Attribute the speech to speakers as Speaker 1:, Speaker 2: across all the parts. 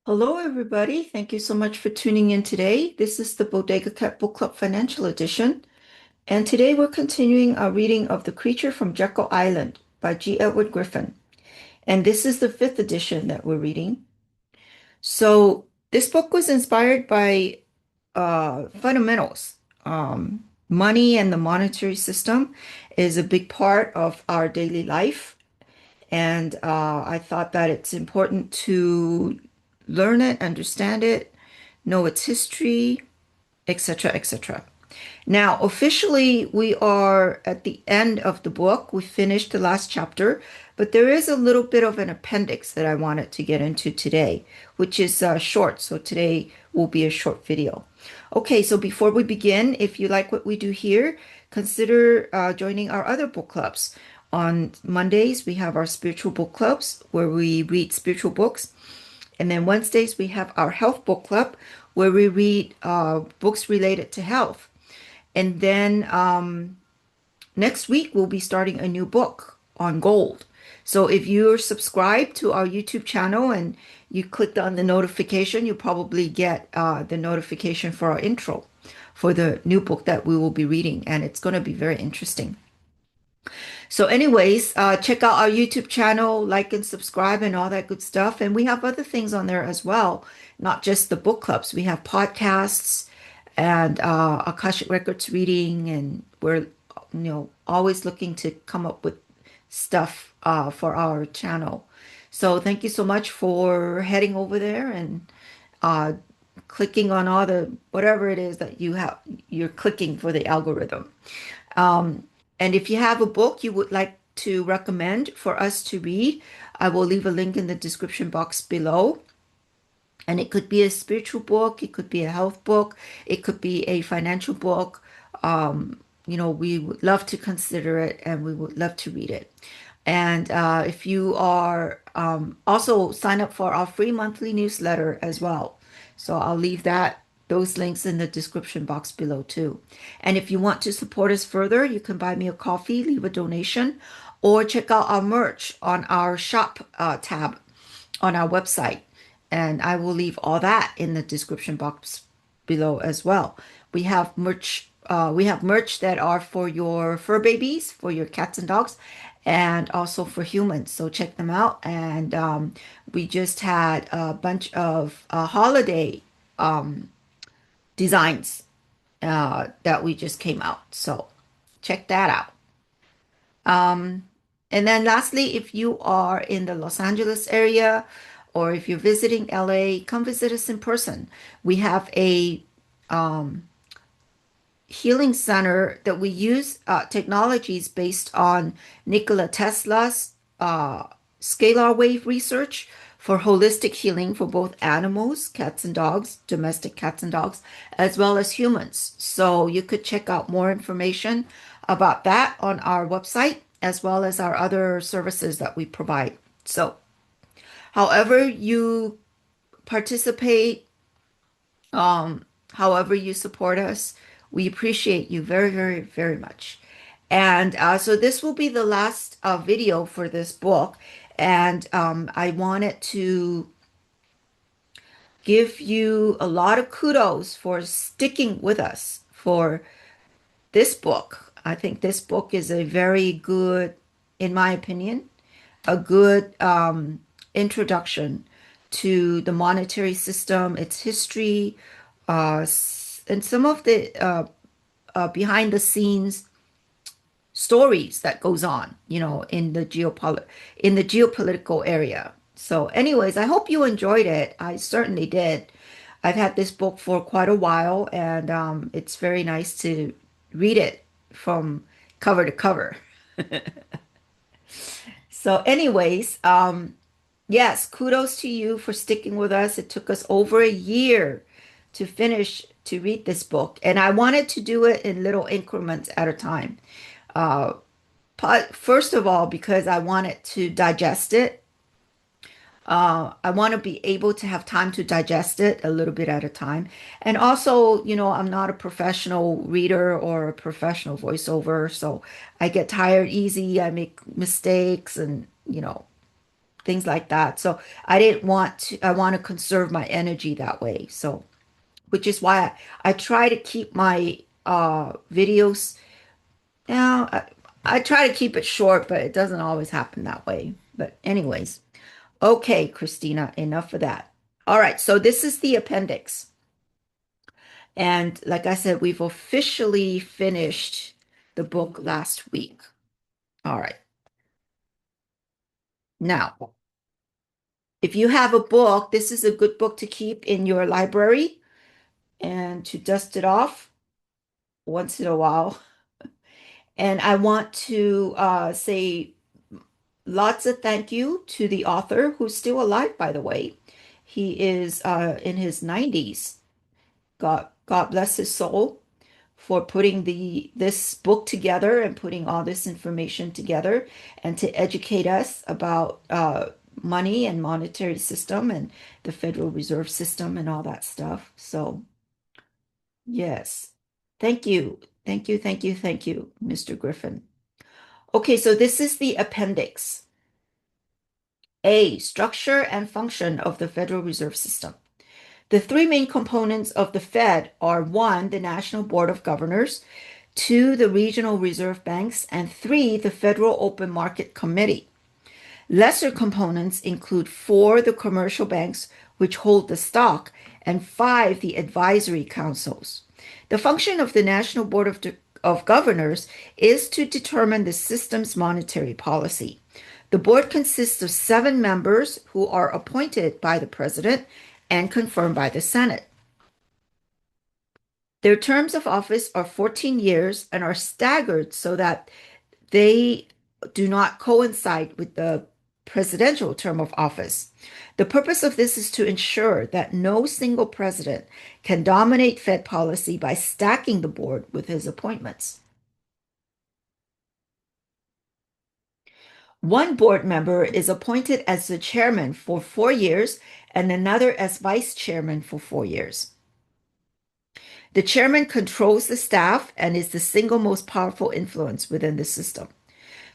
Speaker 1: Hello, everybody. Thank you so much for tuning in today. This is the Bodega Cat Book Club Financial Edition. And today we're continuing our reading of The Creature from Jekyll Island by G. Edward Griffin. And this is the fifth edition that we're reading. So this book was inspired by fundamentals. Money and the monetary system is a big part of our daily life. And I thought that it's important to learn it, understand it, know its history, etc., etc. Now, officially, we are at the end of the book. We finished the last chapter, but there is a little bit of an appendix that I wanted to get into today, which is short. So today will be a short video. Okay, so before we begin, if you like what we do here, consider joining our other book clubs. On Mondays, we have our spiritual book clubs where we read spiritual books. And then Wednesdays, we have our health book club where we read books related to health. And then next week, we'll be starting a new book on gold. So if you're subscribed to our YouTube channel and you clicked on the notification, you probably get the notification for our intro for the new book that we will be reading. And it's going to be very interesting. So anyways, check out our YouTube channel, like and subscribe and all that good stuff. And we have other things on there as well, not just the book clubs. We have podcasts and Akashic Records reading, and we're always looking to come up with stuff for our channel. So thank you so much for heading over there and clicking on all the whatever it is that you're clicking for the algorithm. And if you have a book you would like to recommend for us to read, I will leave a link in the description box below. And it could be a spiritual book, it could be a health book, it could be a financial book. We would love to consider it and we would love to read it. And if you are also sign up for our free monthly newsletter as well. So I'll leave those links in the description box below too. And if you want to support us further, you can buy me a coffee, leave a donation, or check out our merch on our shop tab on our website. And I will leave all that in the description box below as well. We have merch that are for your fur babies, for your cats and dogs, and also for humans. So check them out. And we just had a bunch of holiday designs that we just came out. So check that out. And then lastly, if you are in the Los Angeles area or if you're visiting LA, come visit us in person. We have a healing center that we use technologies based on Nikola Tesla's scalar wave research for holistic healing for both animals, cats and dogs, domestic cats and dogs, as well as humans. So you could check out more information about that on our website, as well as our other services that we provide. So however you participate, however you support us, we appreciate you very, very, very much. And so this will be the last video for this book. And I wanted to give you a lot of kudos for sticking with us for this book. I think this book is a very good, in my opinion, a good introduction to the monetary system, its history, and some of the behind the scenes stories that goes on, in the geopolitical area. So anyways, I hope you enjoyed it. I certainly did. I've had this book for quite a while, and it's very nice to read it from cover to cover. So anyways, yes, kudos to you for sticking with us. It took us over a year to read this book, and I wanted to do it in little increments at a time. Uh, First of all, because I wanted to digest it. I want to be able to have time to digest it a little bit at a time. And also, I'm not a professional reader or a professional voiceover, so I get tired easy. I make mistakes and, things like that. So I want to conserve my energy that way. So, which is why I try to keep my videos now. I try to keep it short, but it doesn't always happen that way. But anyways, okay, Christina, enough of that. All right, so this is the appendix. And like I said, we've officially finished the book last week. All right. Now, if you have a book, this is a good book to keep in your library and to dust it off once in a while. And I want to say lots of thank you to the author who's still alive, by the way. He is in his 90s. God bless his soul for putting this book together and putting all this information together and to educate us about money and monetary system and the Federal Reserve System and all that stuff. So, yes. Thank you. Thank you, thank you, thank you, Mr. Griffin. Okay, so this is the appendix. A, structure and function of the Federal Reserve System. The three main components of the Fed are one, the National Board of Governors, two, the regional reserve banks, and three, the Federal Open Market Committee. Lesser components include four, the commercial banks, which hold the stock, and five, the advisory councils. The function of the National Board of Governors is to determine the system's monetary policy. The board consists of 7 members who are appointed by the president and confirmed by the Senate. Their terms of office are 14 years and are staggered so that they do not coincide with the presidential term of office. The purpose of this is to ensure that no single president can dominate Fed policy by stacking the board with his appointments. One board member is appointed as the chairman for 4 years and another as vice chairman for 4 years. The chairman controls the staff and is the single most powerful influence within the system.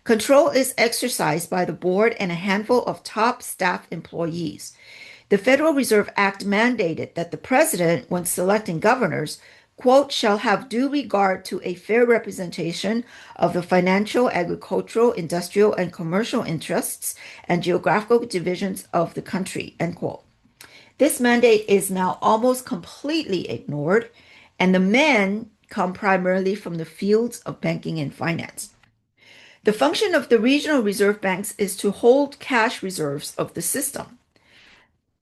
Speaker 1: Control is exercised by the board and a handful of top staff employees. The Federal Reserve Act mandated that the president, when selecting governors, quote, shall have due regard to a fair representation of the financial, agricultural, industrial, and commercial interests and geographical divisions of the country, end quote. This mandate is now almost completely ignored, and the men come primarily from the fields of banking and finance. The function of the regional reserve banks is to hold cash reserves of the system,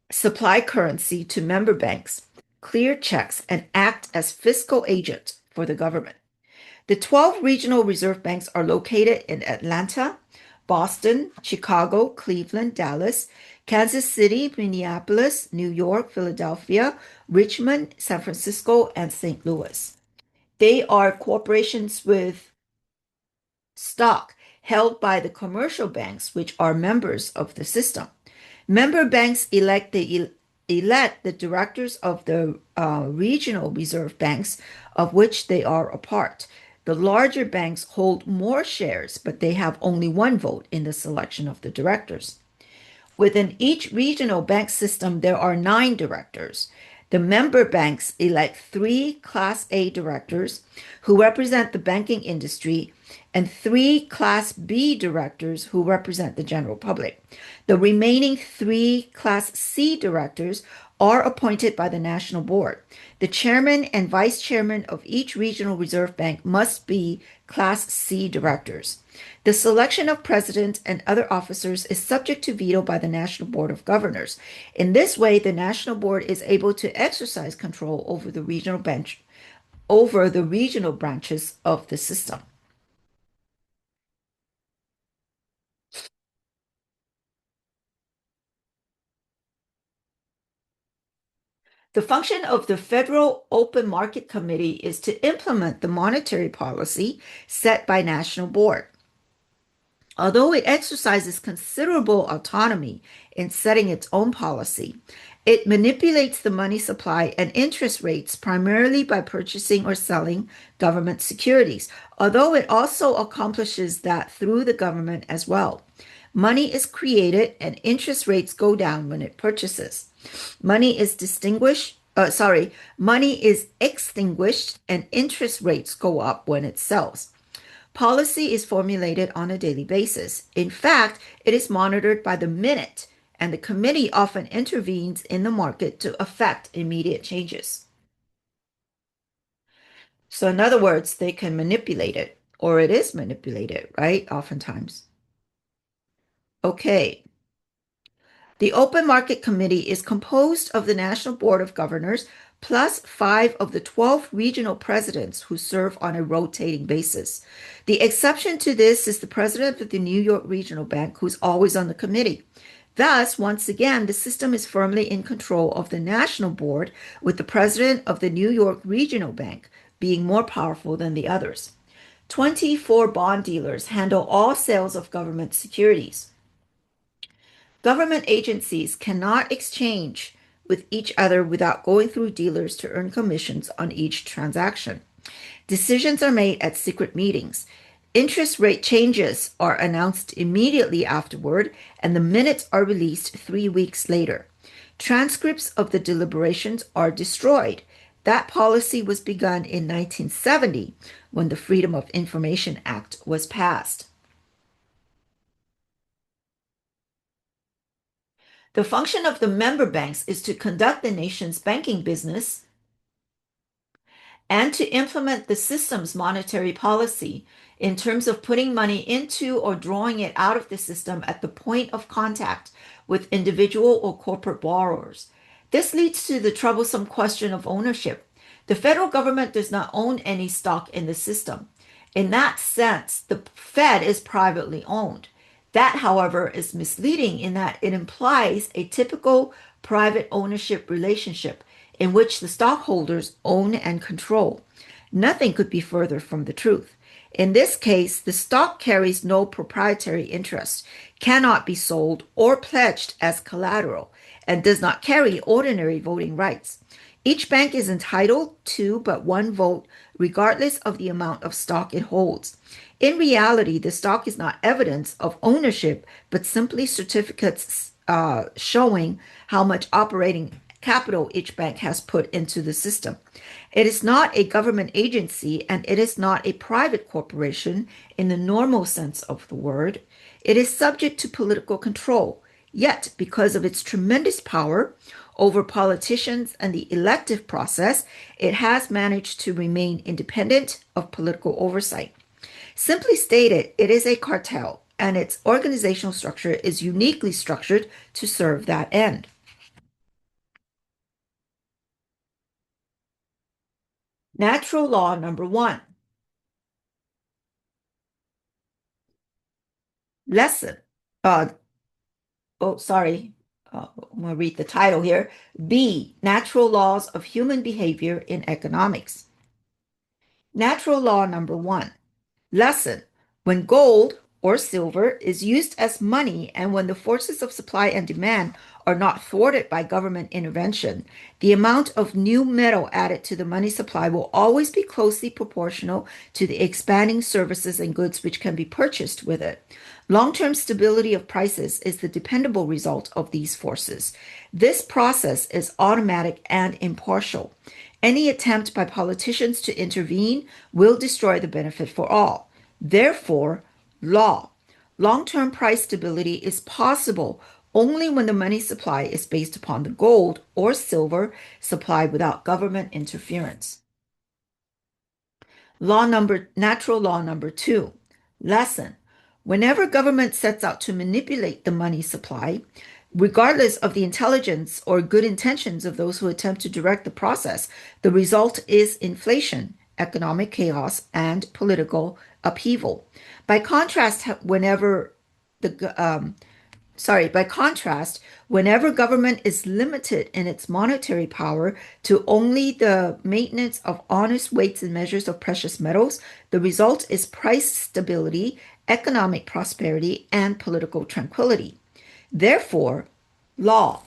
Speaker 1: supply currency to member banks, clear checks, and act as fiscal agents for the government. The 12 regional reserve banks are located in Atlanta, Boston, Chicago, Cleveland, Dallas, Kansas City, Minneapolis, New York, Philadelphia, Richmond, San Francisco, and St. Louis. They are corporations with stock held by the commercial banks, which are members of the system. Member banks elect the directors of the regional reserve banks, of which they are a part. The larger banks hold more shares, but they have only one vote in the selection of the directors. Within each regional bank system, there are 9 directors. The member banks elect 3 Class A directors who represent the banking industry and 3 Class B directors who represent the general public. The remaining 3 Class C directors are appointed by the National Board. The chairman and vice chairman of each regional reserve bank must be Class C directors. The selection of president and other officers is subject to veto by the National Board of Governors. In this way, the National Board is able to exercise control over the regional branches of the system. The function of the Federal Open Market Committee is to implement the monetary policy set by National Board. Although it exercises considerable autonomy in setting its own policy, it manipulates the money supply and interest rates primarily by purchasing or selling government securities, although it also accomplishes that through the government as well. Money is created and interest rates go down when it purchases. Money is money is extinguished and interest rates go up when it sells. Policy is formulated on a daily basis. In fact, it is monitored by the minute, and the committee often intervenes in the market to effect immediate changes. So, in other words, they can manipulate it, or it is manipulated, right? Oftentimes. Okay. The Open Market Committee is composed of the National Board of Governors plus 5 of the 12 regional presidents who serve on a rotating basis. The exception to this is the president of the New York Regional Bank, who's always on the committee. Thus, once again, the system is firmly in control of the National Board, with the president of the New York Regional Bank being more powerful than the others. 24 bond dealers handle all sales of government securities. Government agencies cannot exchange with each other without going through dealers to earn commissions on each transaction. Decisions are made at secret meetings. Interest rate changes are announced immediately afterward, and the minutes are released 3 weeks later. Transcripts of the deliberations are destroyed. That policy was begun in 1970 when the Freedom of Information Act was passed. The function of the member banks is to conduct the nation's banking business and to implement the system's monetary policy in terms of putting money into or drawing it out of the system at the point of contact with individual or corporate borrowers. This leads to the troublesome question of ownership. The federal government does not own any stock in the system. In that sense, the Fed is privately owned. That, however, is misleading in that it implies a typical private ownership relationship in which the stockholders own and control. Nothing could be further from the truth. In this case, the stock carries no proprietary interest, cannot be sold or pledged as collateral, and does not carry ordinary voting rights. Each bank is entitled to but one vote, regardless of the amount of stock it holds. In reality, the stock is not evidence of ownership, but simply certificates showing how much operating capital each bank has put into the system. It is not a government agency, and it is not a private corporation in the normal sense of the word. It is subject to political control. Yet, because of its tremendous power over politicians and the elective process, it has managed to remain independent of political oversight. Simply stated, it is a cartel, and its organizational structure is uniquely structured to serve that end. Natural law number 1. Lesson. Uh, oh, sorry. I'm going to read the title here. B. Natural laws of human behavior in economics. Natural law number 1. Lesson. When gold or silver is used as money and when the forces of supply and demand are not thwarted by government intervention, the amount of new metal added to the money supply will always be closely proportional to the expanding services and goods which can be purchased with it. Long-term stability of prices is the dependable result of these forces. This process is automatic and impartial. Any attempt by politicians to intervene will destroy the benefit for all. Therefore, law. Long-term price stability is possible only when the money supply is based upon the gold or silver supply without government interference. Natural law number 2. Lesson. Whenever government sets out to manipulate the money supply, regardless of the intelligence or good intentions of those who attempt to direct the process, the result is inflation, economic chaos, and political upheaval. By contrast, whenever government is limited in its monetary power to only the maintenance of honest weights and measures of precious metals, the result is price stability, economic prosperity, and political tranquility. Therefore, law.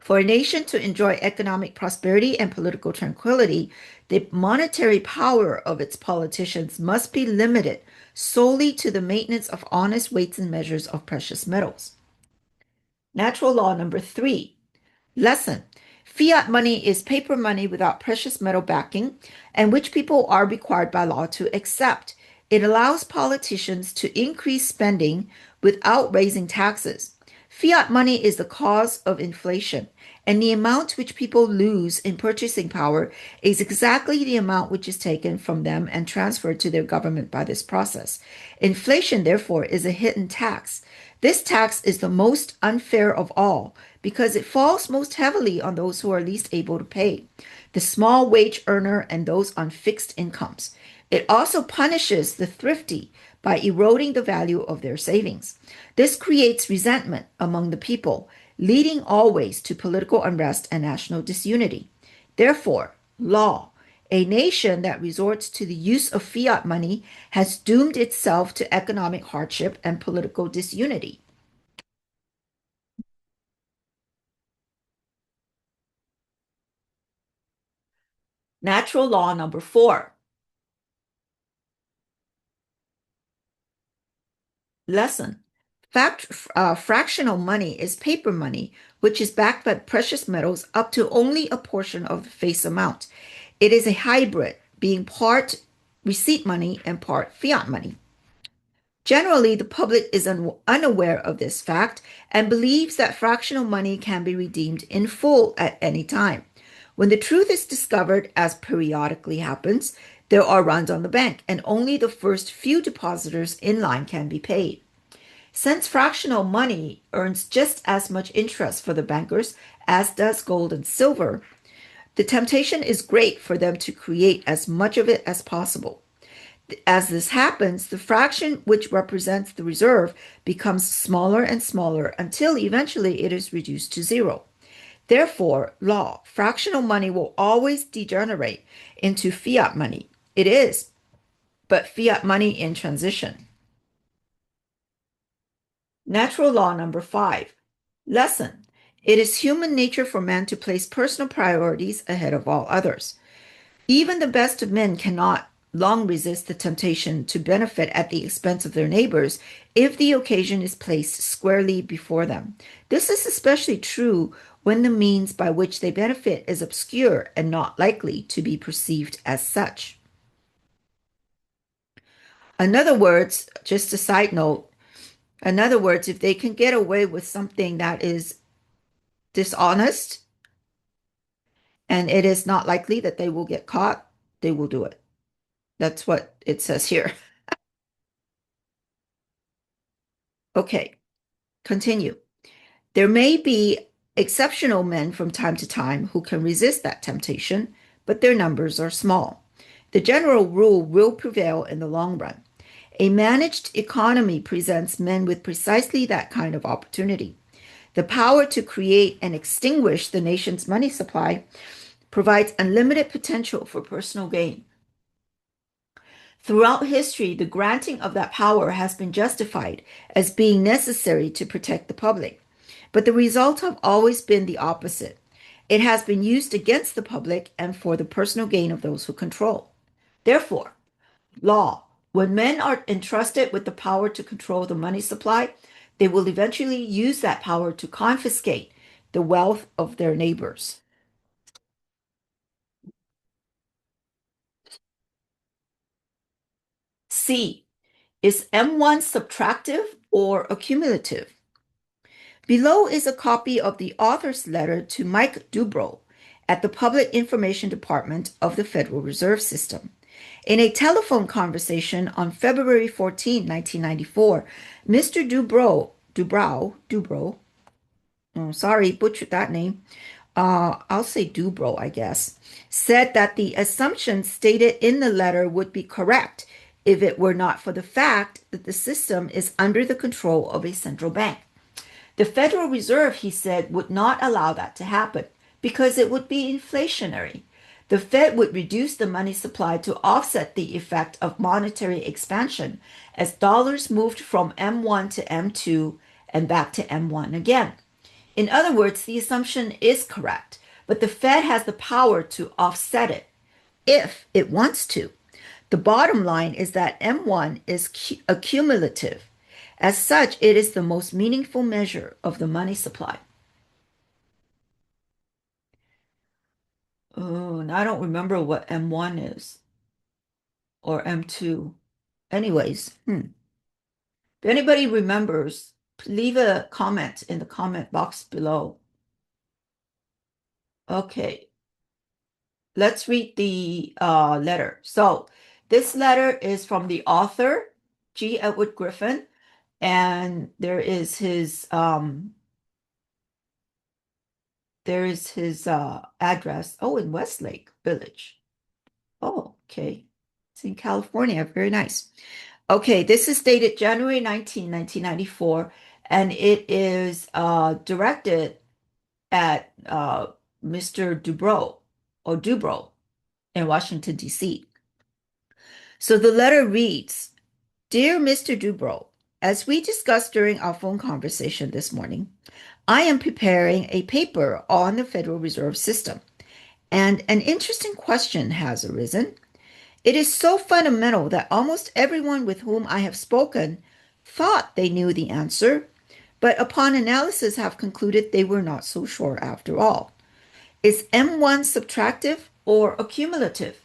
Speaker 1: For a nation to enjoy economic prosperity and political tranquility, the monetary power of its politicians must be limited solely to the maintenance of honest weights and measures of precious metals. Natural law number 3. Lesson. Fiat money is paper money without precious metal backing, and which people are required by law to accept. It allows politicians to increase spending without raising taxes. Fiat money is the cause of inflation, and the amount which people lose in purchasing power is exactly the amount which is taken from them and transferred to their government by this process. Inflation, therefore, is a hidden tax. This tax is the most unfair of all because it falls most heavily on those who are least able to pay, the small wage earner and those on fixed incomes. It also punishes the thrifty by eroding the value of their savings. This creates resentment among the people, leading always to political unrest and national disunity. Therefore, law. A nation that resorts to the use of fiat money has doomed itself to economic hardship and political disunity. Natural law number 4. Lesson. Fractional money is paper money, which is backed by precious metals up to only a portion of the face amount. It is a hybrid, being part receipt money and part fiat money. Generally, the public is unaware of this fact and believes that fractional money can be redeemed in full at any time. When the truth is discovered, as periodically happens, there are runs on the bank, and only the first few depositors in line can be paid. Since fractional money earns just as much interest for the bankers as does gold and silver, the temptation is great for them to create as much of it as possible. As this happens, the fraction which represents the reserve becomes smaller and smaller until eventually it is reduced to zero. Therefore, law, fractional money will always degenerate into fiat money. It is, but fiat money in transition. Natural law number 5. Lesson. It is human nature for man to place personal priorities ahead of all others. Even the best of men cannot long resist the temptation to benefit at the expense of their neighbors if the occasion is placed squarely before them. This is especially true when the means by which they benefit is obscure and not likely to be perceived as such. In other words, just a side note, in other words, if they can get away with something that is dishonest and it is not likely that they will get caught, they will do it. That's what it says here. Okay, continue. There may be exceptional men from time to time who can resist that temptation, but their numbers are small. The general rule will prevail in the long run. A managed economy presents men with precisely that kind of opportunity. The power to create and extinguish the nation's money supply provides unlimited potential for personal gain. Throughout history, the granting of that power has been justified as being necessary to protect the public. But the results have always been the opposite. It has been used against the public and for the personal gain of those who control. Therefore, law, when men are entrusted with the power to control the money supply, they will eventually use that power to confiscate the wealth of their neighbors. C. Is M1 subtractive or accumulative? Below is a copy of the author's letter to Mike Dubrow at the Public Information Department of the Federal Reserve System. In a telephone conversation on February 14, 1994, Mr. Dubrow, sorry, butchered that name. I'll say Dubrow, I guess, said that the assumptions stated in the letter would be correct if it were not for the fact that the system is under the control of a central bank. The Federal Reserve, he said, would not allow that to happen because it would be inflationary. The Fed would reduce the money supply to offset the effect of monetary expansion as dollars moved from M1 to M2 and back to M1 again. In other words, the assumption is correct, but the Fed has the power to offset it if it wants to. The bottom line is that M1 is accumulative. As such, it is the most meaningful measure of the money supply. Oh, and I don't remember what M1 is or M2. Anyways, if anybody remembers, leave a comment in the comment box below. Okay, let's read the letter. So this letter is from the author, G. Edward Griffin, and there is his address. Oh, in Westlake Village. Oh, okay. It's in California. Very nice. Okay, this is dated January 19, 1994, and it is directed at Mr. Dubrow in Washington, D.C. So the letter reads, Dear Mr. Dubrow, as we discussed during our phone conversation this morning, I am preparing a paper on the Federal Reserve System, and an interesting question has arisen. It is so fundamental that almost everyone with whom I have spoken thought they knew the answer, but upon analysis have concluded they were not so sure after all. Is M1 subtractive or accumulative?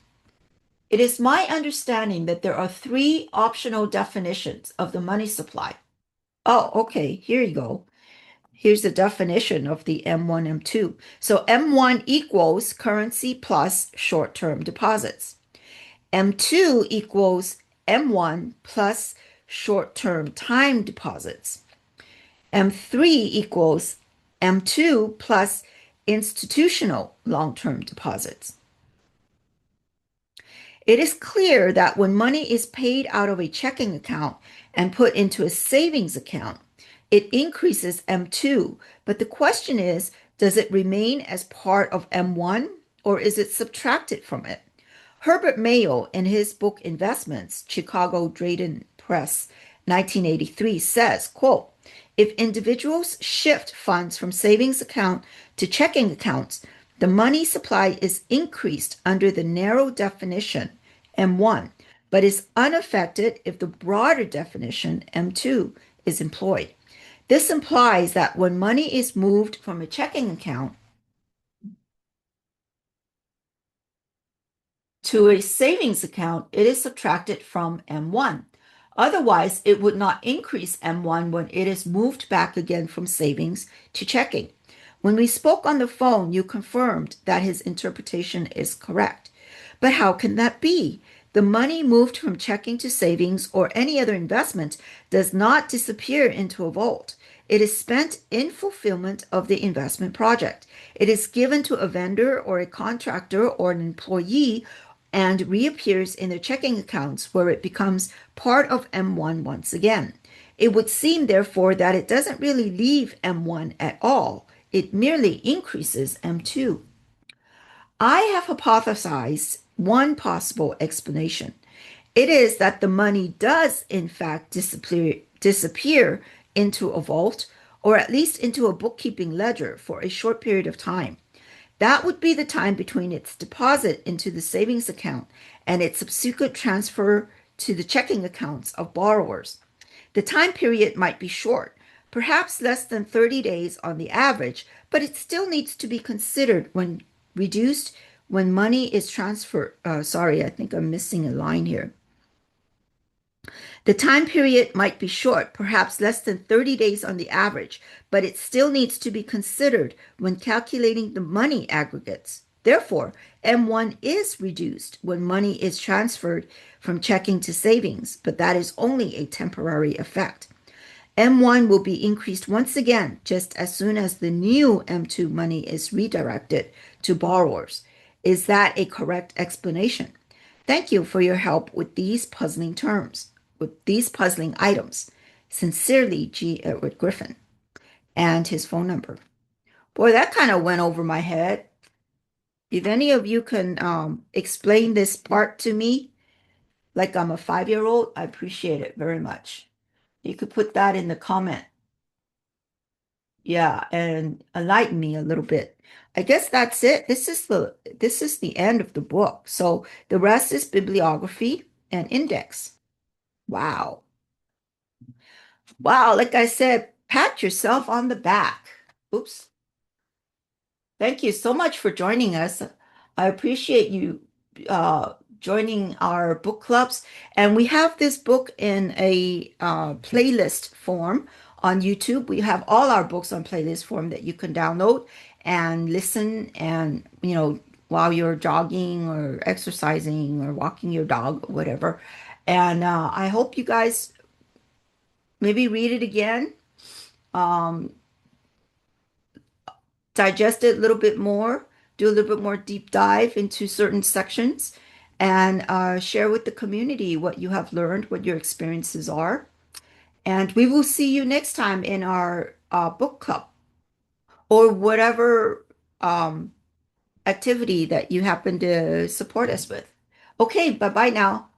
Speaker 1: It is my understanding that there are three optional definitions of the money supply. Oh, okay, here you go. Here's the definition of the M1, M2. So M1 equals currency plus short-term deposits. M2 equals M1 plus short-term time deposits. M3 equals M2 plus institutional long-term deposits. It is clear that when money is paid out of a checking account and put into a savings account, it increases M2, but the question is, does it remain as part of M1 or is it subtracted from it? Herbert Mayo, in his book Investments, Chicago Drayton Press, 1983, says, quote, if individuals shift funds from savings account to checking accounts, the money supply is increased under the narrow definition, M1, but is unaffected if the broader definition, M2, is employed. This implies that when money is moved from a checking account to a savings account, it is subtracted from M1. Otherwise, it would not increase M1 when it is moved back again from savings to checking. When we spoke on the phone, you confirmed that his interpretation is correct. But how can that be? The money moved from checking to savings or any other investment does not disappear into a vault. It is spent in fulfillment of the investment project. It is given to a vendor or a contractor or an employee and reappears in their checking accounts where it becomes part of M1 once again. It would seem, therefore, that it doesn't really leave M1 at all. It merely increases M2. I have hypothesized one possible explanation. It is that the money does, in fact, disappear into a vault or at least into a bookkeeping ledger for a short period of time. That would be the time between its deposit into the savings account and its subsequent transfer to the checking accounts of borrowers. The time period might be short, perhaps less than 30 days on the average, but it still needs to be considered when reduced when money is transferred. Sorry, I think I'm missing a line here. The time period might be short, perhaps less than 30 days on the average, but it still needs to be considered when calculating the money aggregates. Therefore, M1 is reduced when money is transferred from checking to savings, but that is only a temporary effect. M1 will be increased once again just as soon as the new M2 money is redirected to borrowers. Is that a correct explanation? Thank you for your help with these puzzling items. Sincerely, G. Edward Griffin. And his phone number. Boy, that kind of went over my head. If any of you can explain this part to me, like I'm a 5-year-old, I appreciate it very much. You could put that in the comment. Yeah, and enlighten me a little bit. I guess that's it. This is the end of the book. So the rest is bibliography. and index. Wow. Wow. Like I said, pat yourself on the back. Oops. Thank you so much for joining us. I appreciate you joining our book clubs. And we have this book in a playlist form on YouTube. We have all our books on playlist form that you can download and listen and, while you're jogging or exercising or walking your dog, or whatever. And I hope you guys maybe read it again. Um, Digest it a little bit more, do a little bit more deep dive into certain sections, and share with the community what you have learned, what your experiences are. And we will see you next time in our book club or whatever activity that you happen to support us with. Okay, bye bye now.